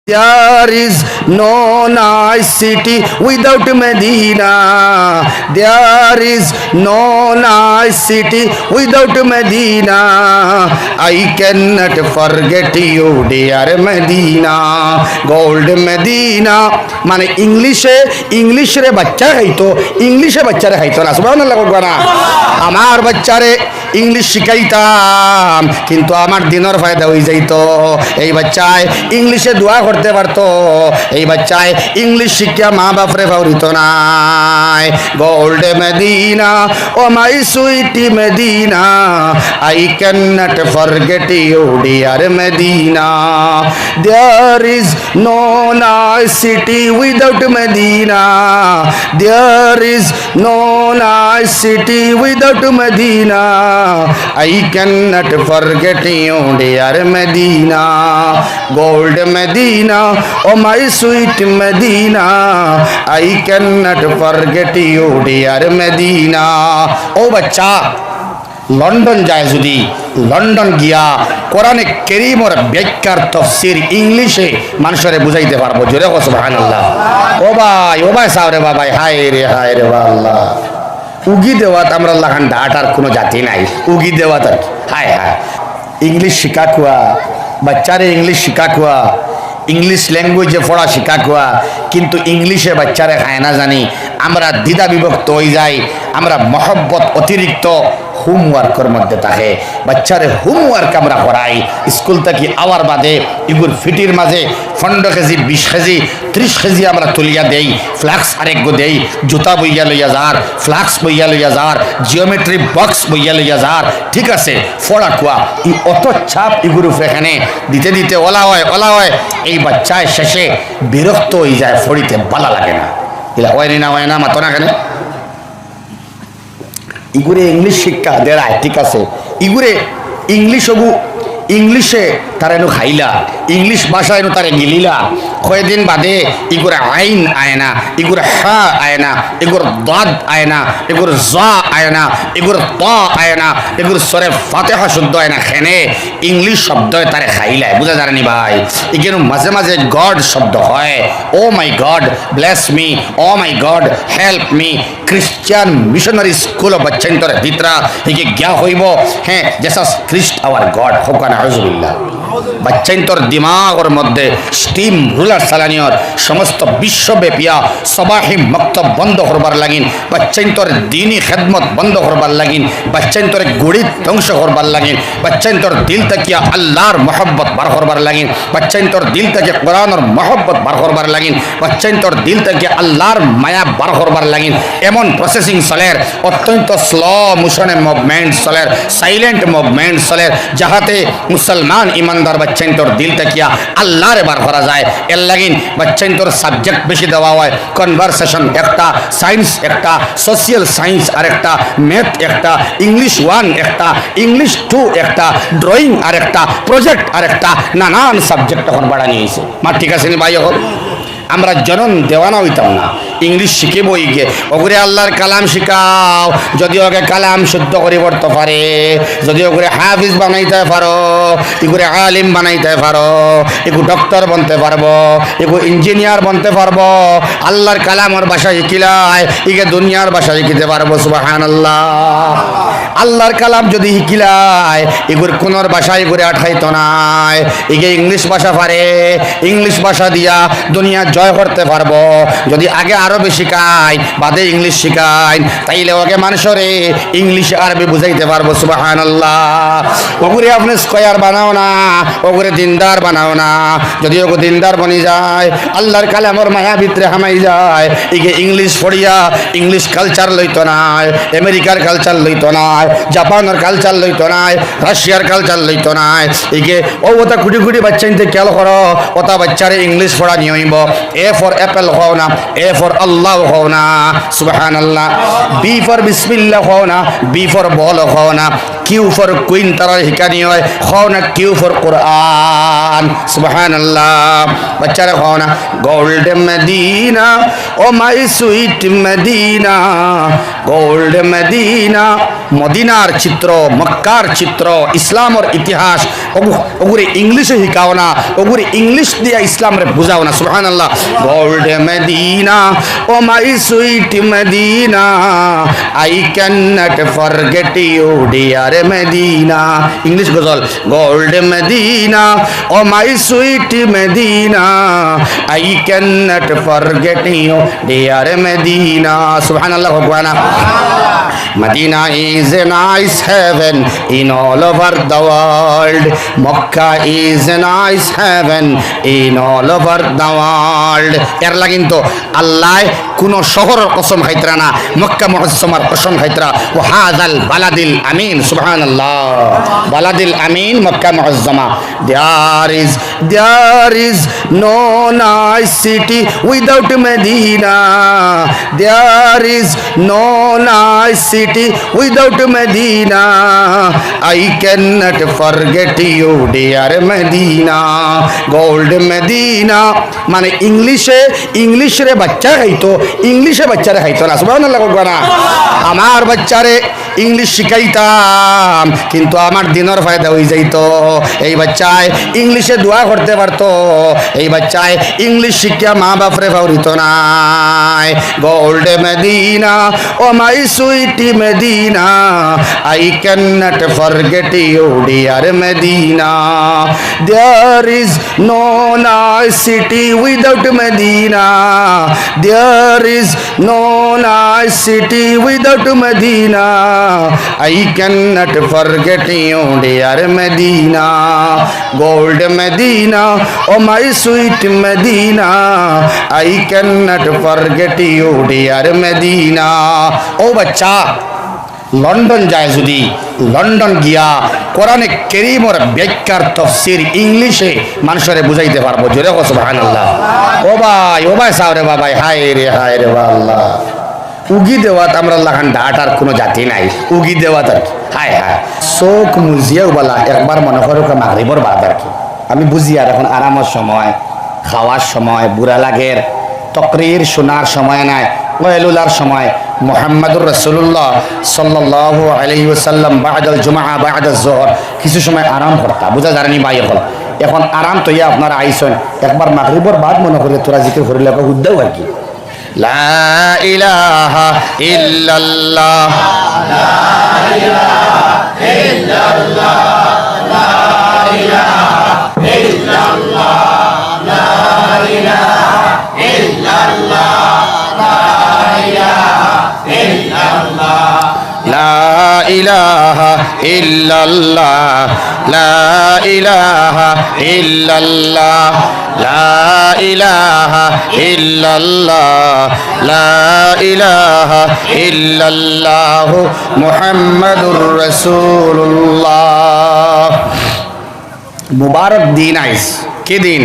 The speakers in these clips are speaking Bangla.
There is no nice city without Medina. There is no nice city without Medina. I cannot forget you, dear Medina. Gold Medina. মানে ইংলিশে বাচ্চা খাইতো, ইংলিশে বাচ্চারে খাইতো না। সুবহানাল্লাহ বলবো না। আমার বাচ্চারে ইংলিশ শিখাইতাম, কিন্তু আমার দিনের ফায়দা হয়ে যাইতো। এই বাচ্চায় ইংলিশে দোয়া করতে পারতো, এই বাচ্চায় ইংলিশ শিক্ষা মা বাপরে ফাউরিত নাই। Gold Medina O my sweet Medina, I can not forget you dear Medina. There is no nice city without Medina. There is no nice city without Medina. I cannot forget you, dear Medina. Gold Medina, oh my sweet Medina. I cannot forget you, dear Medina. Oh বাচ্চা, লন্ডন যায় যদি, লন্ডন গিয়া কোরআনে কারীমের ব্যাখ্যার তাফসীর ইংলিশে মানুষরে বুঝাইতে পারবো। জোরে কও সুবহানাল্লাহ। ও ভাই সাওরে বাবাই, হায় রে আল্লাহ। উগি দেওয়াত আমরা লাগান ডাটার কোনো জাতি নাই। উগি দেওয়াত আর হায় হায়। ইংলিশ শিখা খুয়া বাচ্চারে, ইংলিশ শিখা খুয়া, ইংলিশ ল্যাঙ্গুয়েজে পড়া শিখা খুয়া, কিন্তু ইংলিশে বাচ্চারে খায় না জানি আমরা দ্বিধা বিভক্ত হয়ে যাই। আমরা মহব্বত অতিরিক্ত হোমওয়ার্কের মধ্যে থাকে। বাচ্চারে হোমওয়ার্ক আমরা করাই স্কুল থেকে আওয়ার বাদে, এগুর ফিটির মাঝে 15 কেজি 20 কেজি 30 কেজি আমরা তুলিয়া দেই। ফ্লাক্স আরেকগো দেই, জুতা বইয়া লইয়া যার, ফ্লাক্স বইয়া লইয়া যার, জিওমেট্রি বক্স বইয়া লইয়া যার। ঠিক আছে, ফড়া কুয়া ই অত চাপ এগুর এখানে দিতে দিতে ওলা হয়। এই বাচ্চায় শেষে বিরক্ত হয়ে যায়, ফড়িতে ভালো লাগে না। এলা হয় না মাতো না কেন? ইগুরে ইংলিশ শিক্ষা দেড়ায়, ঠিক আছে। ইগুরে ইংলিশে তারা এনো খাইলা, ইংলিশ ভাষা এনো তারা গিলিলা। কয়েকদিন বাদে ইগুরে আইন আয় না, ইগুরে হা আয় না, এগুর দাদ আয় না, এগুর জা আয় না, এগুর ত আয় না, এগুর সরে ফাতেহা শুদ্ধ আয় না। খেনে ইংলিশ শব্দ তারা খাইলায়, বুঝা জানি ভাই। এখানে মাঝে মাঝে গড শব্দ হয়। ও মাই গড ব্লেস মি, ও মাই গড হেল্প মি। খ্রিস্টান মিশনারি স্কুল বাচ্চান্তর ভিতরা একে গিয়া হইব, হ্যাঁ জেসাস খ্রিস্ট আওয়ার গড হোকানা আউযুবিল্লাহ। বাচ্চান্তর দিমাগের মধ্যে স্টিম রুলার চালানিয়র সমস্ত বিশ্বব্যাপিয়া সবাহি মক্তব বন্ধ করবার লাগিন, বাচ্চান্তর দিনী খেদমত বন্ধ করবার লাগিন, বাচ্চান্তর গড়িত ধ্বংস করবার লাগিন, বাচ্চান্তর দিল থেকে আল্লাহর মহব্বত বার করবার লাগিন, বাচ্চান্তর দিল থেকে কোরআনের মহব্বত বার করবার লাগিন, বাচ্চান্তর দিল থেকে আল্লাহর মায়া বার করবার লাগিন। এমন প্রসেসিং চলের, অত্যন্ত স্লো মোশনে মুভমেন্ট চলের, সাইলেন্ট মুভমেন্ট চলের, যাহাতে মুসলমান ইমানদার বাচ্চান্তর দিল থেকে আল্লাহরে বার করা যায়। এর লাগিন বাচ্চান্তর সাবজেক্ট বেশি দেওয়া হয়। কনভারসেশন একটা, সায়েন্স একটা, সোশিয়াল সায়েন্স আর একটা, ম্যাথ একটা, ইংলিশ 1 একটা, ইংলিশ 2 একটা, ড্রয়িং আর একটা, প্রজেক্ট আর একটা, নানান সাবজেক্ট এখন বাড়া নিয়েছে। মা ঠিক আছে নি ভাই? এখন আমরা জনন দেওয়ানা হইতাম না, ইংলিশ শিখে বই গিয়ে ওগুরে আল্লাহর কালাম শিখাও। যদি ওকে কালাম শুদ্ধ করে পড়তে পারে, যদি ওগুরে হাফিজ বানাইতে পারো, এগুরে আলিম বানাইতে পারো, এগু ডক্টর বনতে পারবো, এগু ইঞ্জিনিয়ার বনতে পারবো। আল্লাহর কালামর ভাষা শিখিলায় এগে দুনিয়ার ভাষা শিখিতে পারবো। সুবহানাল্লাহ। আল্লাহর কালাম যদি শিখিলায় এগুর কোনোর ভাষা এগুরে আঠাইতো নাই। এগে ইংলিশ ভাষা পারে, ইংলিশ ভাষা দিয়া দুনিয়া জয় করতে পারবো। যদি আগে আরো বেশি শিখাই বাদে ইংলিশ শিখাই, তাইলে ওকে মানুষরে ইংলিশ আরবি বুঝাইতে পারবো। সুবহানাল্লাহ। ওগুরে আপনি স্কয়ার বানাও না, ওগুরে দিনদার বানাও না। যদি ওকে দিনদার বনি যায়, আল্লাহর কালামর মায়া ভিতরে হামাই যায়, এগে ইংলিশ পড়িয়া ইংলিশ কালচার লইতো নাই, আমেরিকার কালচার লইতো নাই, জাপানের কালচার লইতো নাই, রাশিয়ার কালচার লইতো নাই। এগে ওটা কুটি কুটি বাচ্চা নিতে খেয়াল করো, ওটা বাচ্চারে ইংলিশ পড়া নিয়ে হইব। এ ফর অ্যাপেল হও না, এ ফর আল্লাহ হও না। সুবহানাল্লাহ। বি ফর বিসমিল্লাহ হও না, বি ফর বল হও না, কিউ ফর কুইন তারা শিকানি হয়, হও না কিউ ফর কোরআন। সুবহানাল্লাহ। বাচ্চারা হও না। Gold Medina O my sweet Medina, gold Medina. মদিনার চিত্র, মক্কার চিত্র, ইসলামের ইতিহাস ওগুরে ইংলিশে শিখাও না, ওগুরে ইংলিশ দিয়ে ইসলামের বুঝাও না। সুবহানাল্লাহ। Gold Medina O my sweet Medina, I can not forget you dear Medina. English গজল। Gold Medina O my sweet Medina, I can not forget you dear Medina. সুবহানাল্লাহ। ভগবানা Medina is a nice heaven in all over the world. Makkah is a nice heaven in all over the world. এর লাগিন তো আল্লাহ কোন শহরের কসম খাইতরা না, মক্কা মুআজ্জামার কসম খাইতরা। ও হাযাল বালাদিল আমিন। সুবহানাল্লাহ। বালাদিল আমিন, Mecca Muazzama. There is no nice city without Medina. There is no nice city without Medina. I cannot forget you dear Medina. Gold Medina মানে ইংলিশে বাচ্চা খাইতো, ইংলিশে বাচ্চারে খাইতো না। সুবহানাল্লাহ। না আমার বাচ্চারে ইংলিশ শিখাইতাম, কিন্তু আমার দিনের ফায়দা হয়ে যাইতো। এই বাচ্চায় ইংলিশে দোয়া করতে পারতো, এই বাচ্চায় ইংলিশ শিক্ষা মা বাপরে ফাউরিত নাই। Gold Medina O my sweet Medina, I can not forget you dear Medina. There is no nice city without Medina. There is no nice city without Medina, I cannot forget you dear Medina. Gold Medina oh my sweet Medina, I cannot forget you dear Medina. ও বাচ্চা লন্ডন যায়, যদি লন্ডন গিয়া কোরআনে কারীমের ব্যাখ্যার তাফসীর ইংলিশে মানুষের বুঝাইতে পারবো। জোরে কও সুবহানাল্লাহ। ও ভাই সাওরে বাবা, হায় রে আল্লাহ। উগি দেওয়াত আমরা লাগান ডাটার কোনো জাতি নাই। উগি দেওয়াত আর কি, হায় হায় চোখ মুজিয়াও বলা একবার মনে করো মাগরিবর বাদ আর কি। আমি বুঝি আর এখন আরামের সময়, খাওয়ার সময়, বুড়া লাগের তকরির শোনার সময় নাই, ওয়াইলুলার সময়। মুহাম্মাদুর রাসূলুল্লাহ সাল্লাল্লাহু আলাইহি ওয়াসাল্লাম বাদাল জুমআ বাদাল যোহর কিছু সময় আরাম করতা, বুঝা জানি ভাই। এখন আরাম তো ইয়া আপনারা আইছেন, একবার মাগরিবর বাদ মনে করে তোরা জিকির করিলে উদ্দাও আর কি। লা ইলাহা ইল্লাল্লাহ, লা ইলাহা ইল্লাল্লাহ, লা ইলাহা ইল্লাল্লাহ, লা ইলাহা ইল্লাল্লাহ, লা ইলাহা ইল্লাল্লাহ, লা ইলাহা ইল্লাল্লাহ, লা ইলাহা ইল্লাল্লাহ, লা ইলাহা ইল্লাল্লাহ, লা ইলাহা ইল্লাল্লাহ, মুহাম্মাদুর রাসূলুল্লাহ। মুবারক দিন আইস। কি দিন?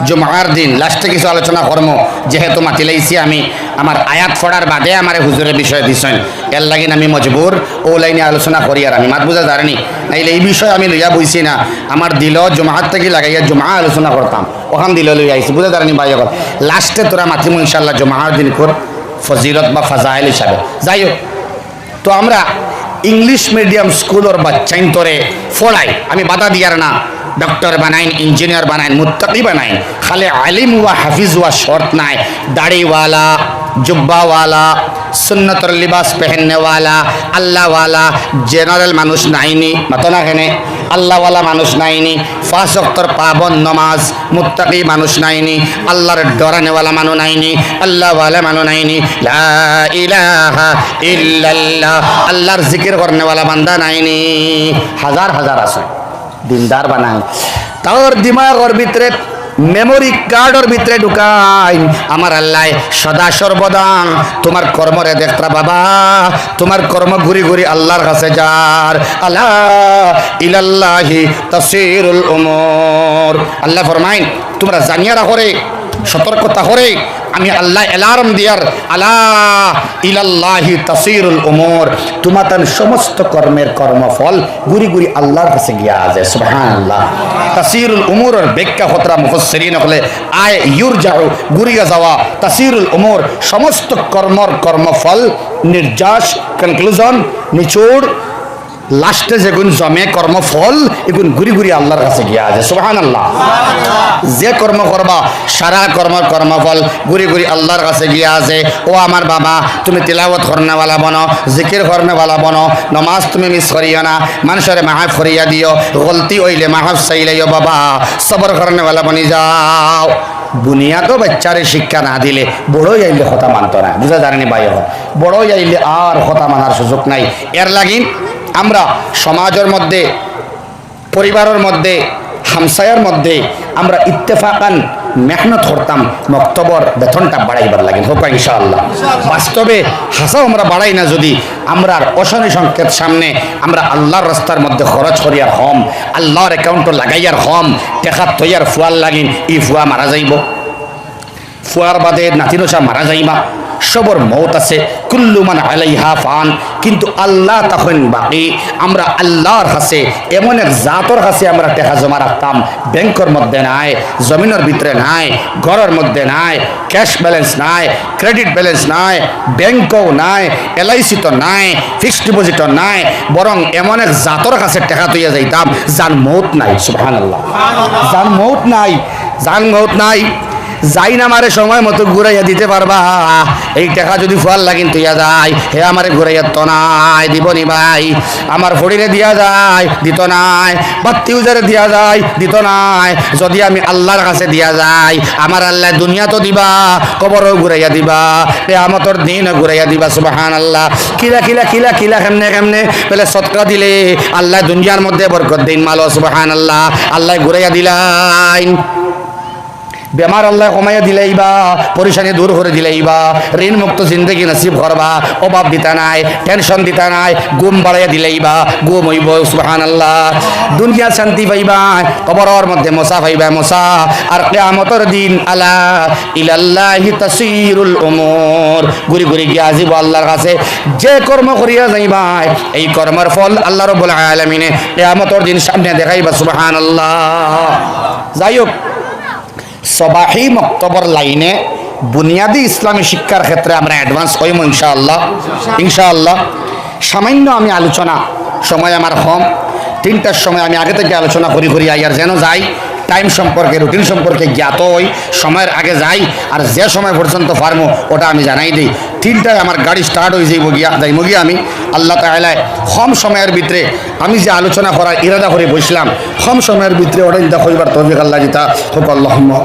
জুমার দিন। লাস্টে কিছু আলোচনা করম, যেহেতু মাতিলাইছি আমি। আমার আয়াত পড়ার বাদে আমার হুজুরের বিষয় দিছেন, এর লাগিন আমি মজবুর ও লাইনে আলোচনা করি। আর আমি মাত বুঝা জানি নাইলে এই বিষয় আমি লইয়া বইছি না। আমার দিল জুমার থেকে লাগাইয়া জুমা আলোচনা করতাম, ওখান দিল লইয়া আইছি, বুঝা জানি ভাই। এখন লাস্টে তোরা মাতিমু ইনশাল্লাহ জুমার দিন কর ফজিলত বা ফাজাইল হিসাবে। যাই হোক, তো আমরা ইংলিশ মিডিয়াম স্কুলের বাচ্চাইন তোরে ফড়াই, আমি বাধা দিয়ার না। डॉक्टर बनाइन, इंजीनियर बनाइन, मुत्तकी बनाइन, खाली आलिम हुआ हाफिज हुआ शर्त ना है। दाढ़ी वाला, जुब्बा वाला, सुन्नतर लिबास पहनने वाला, अल्लाह वाला जनरल मानुष नाइनी मतना है, अल्लाह वाला मानुष नाइनी, 5 वक्तर पाबंद नमाज मुत्तकी मानुष नाइनी, अल्लाहर डराने वाला मानु नाइनी, अल्लाह वाला मानु नाइनी, ला इलाहा इल्लल्लाह अल्लाहर जिक्र करने वाला बंदा नाइनी। हजार हजार आसे দিনদার বানায়, তার দিমাগের ভিতরে মেমোরি কার্ডের ভিতরে ঢুকাই আমার আল্লাহ সদা সর্বদা তোমার কর্মরে দেখতা বাবা, তোমার কর্ম ঘুরি ঘুরি আল্লাহর কাছে যার। আল্লাহ ইলাল্লাহি তাসিরুল উমুর। আল্লাহ ফরমাইন তোমরা জানিয়া রাখো রে, সতর্কতা করে আমি আল্লাহ এলার্ম দিয়ার, আলা ইলাল্লাহি তাসিরুল উমুর, তোমাদের সমস্ত কর্মের কর্মফল গুরি গুরি আল্লাহর কাছে গিয়া আছে। সুবহানাল্লাহ। তাসিরুল উমুরের ব্যাখ্যা হতরা মুফাসসিরিন হলে আয় ইউরজাউ গুরিয়া যাওয়া, তাসিরুল উমুর সমস্ত কর্মর কর্মফল নির্যাস কনক্লুশন নিচোড় লাস্টে যেগুন জমে কর্মফল এগুন ঘুরি ঘুরি আল্লাহর কাছে গিয়া আছে সুবহানাল্লাহ। যে কর্ম করবা সারা কর্মফল ঘুরি ঘুরি আল্লাহর কাছে গিয়া আছে। ও আমার বাবা, তুমি তিলাওয়াত করনেওয়ালা বনো, জিকির করনেওয়ালা বনো, নমাজ তুমি মিস করিও না, মানুষের মাহাফ করিয়া দিও, গলতি হইলে মাহাফ চাইলেও বাবা সবর করনেওয়ালা বনি যাও। বুনিয়াদও বাচ্চারে শিক্ষা না দিলে বড়ই আইলে কথা মানত না, বুঝা জানেনি ভাই? বড়ই আইলে আর কথা মানার সুযোগ নাই। এর লাগিন আমরা সমাজের মধ্যে, পরিবারের মধ্যে, হামসায়ার মধ্যে আমরা ইত্তেফাকান মেহনত করতাম মক্তবর বেতনটা বাড়াইবার লাগে হোক ইনশাআল্লাহ। বাস্তবে হাসাও আমরা বাড়াই না যদি আমরা অশনি সংকেত সামনে আমরা আল্লাহর রাস্তার মধ্যে খরচ করিয়ার হম, আল্লাহর অ্যাকাউন্ট লাগাইয়ার হম, টেকা তৈয়ার ফুয়ার লাগিন ই ফুয়া মারা যাইব, ফুয়ার বাদে নাতিনসা মারা যাইবা, সবর মৌত আছে, কুল্লুমান আলাইহা ফান। কিন্তু আল্লাহ তখন বাকি। আমরা আল্লাহর কাছে এমন এক জাতর কাছে আমরা টাকা জমা রাখতাম, ব্যাংকের মধ্যে নাই, জমিনের ভিতরে নাই, ঘরের মধ্যে নাই, ক্যাশ ব্যালেন্স নাই, ক্রেডিট ব্যালেন্স নাই, ব্যাংকও নাই, এলআইসি তো নাই, ফিক্সড ডিপোজিটও নাই, বরং এমন এক জাতর কাছে টাকা তুইয়া যাইতাম যার মৌত নাই। সুবহানাল্লাহ। যার মৌত নাই, যার মৌত নাই, যাই না আমারে সময় মতো ঘুরাইয়া দিতে পারবা। এই টাকা যদি ফুয়াল লাগিন তুইয়া যায়, হে আমারে ঘুরাইয়া তো নাই দিব নি ভাই, আমার ফড়িরে দিয়া যায় দিত নাই, বাত্তি উজারে দিয়া যায় দিত নাই। যদি আমি আল্লাহর কাছে দিয়া যাই, আমার আল্লাহ দুনিয়া তো দিবা, কবরও ঘুরাইয়া দিবা, কিয়ামতের দিনও ঘুরাইয়া দিবা। সুবহানাল্লাহ। কিলা কিলা কিলা কিলা কেমনে কেমনে বলে সদকা দিলে আল্লাহ দুনিয়ার মধ্যে বরকত দিন মালো। সুবহানাল্লাহ। আল্লাহ ঘুরাইয়া দিলাই, বেমার আল্লাহ কমাইয়া দিলাইবা, পরিশানি দূর করে দিলাইবা, ঋণ মুক্ত জিন্দগি নসিব করবা, অভাব দিতা নাই, টেনশন দিতা নাই, গুম বাড়াইয়া দিলাইবা, গুম হইব। সুবহানাল্লাহ। দুনিয়া শান্তি পাইবা, কবরের মধ্যে মশা পাইবা মশা, আর কিয়ামতের দিন আলা ইলাল্লাহি তাসিরুল উমুর, ঘুরি ঘুরি গিয়া আসিব আল্লাহর কাছে। যে কর্ম করিয়া যাইবা এই কর্মের ফল আল্লাহ রাব্বুল আলামিনে কিয়ামতের দিন সামনে দেখাইবা। সুবহানাল্লাহ। যাই হোক, সবাহি মক্তবর লাইনে বুনিয়াদি ইসলামী শিক্ষার ক্ষেত্রে আমরা অ্যাডভান্স হইম ইনশাআল্লাহ। ইনশাআল্লাহ। সামান্য আমি আলোচনা, সময় আমার কম, 3টার সময় আমি আগে থেকে আলোচনা করি আইয়ার যেন যাই, টাইম সম্পর্কে, রুটিন সম্পর্কে জ্ঞাত হই, সময়ের আগে যাই, আর যে সময় পর্যন্ত পারমো ওটা আমি জানাই দিই। 3টায় আমার গাড়ি স্টার্ট হয়ে যাইব গিয়া আমি আল্লাহ তাআলা কম সময়ের ভিতরে আমি যে আলোচনা করার ইরাদা করে বসলাম, কম সময়ের ভিতরে ওটা ইন্দা কইবার তৌফিক আল্লাহ দিতা হোক। আল্লাহুম্মা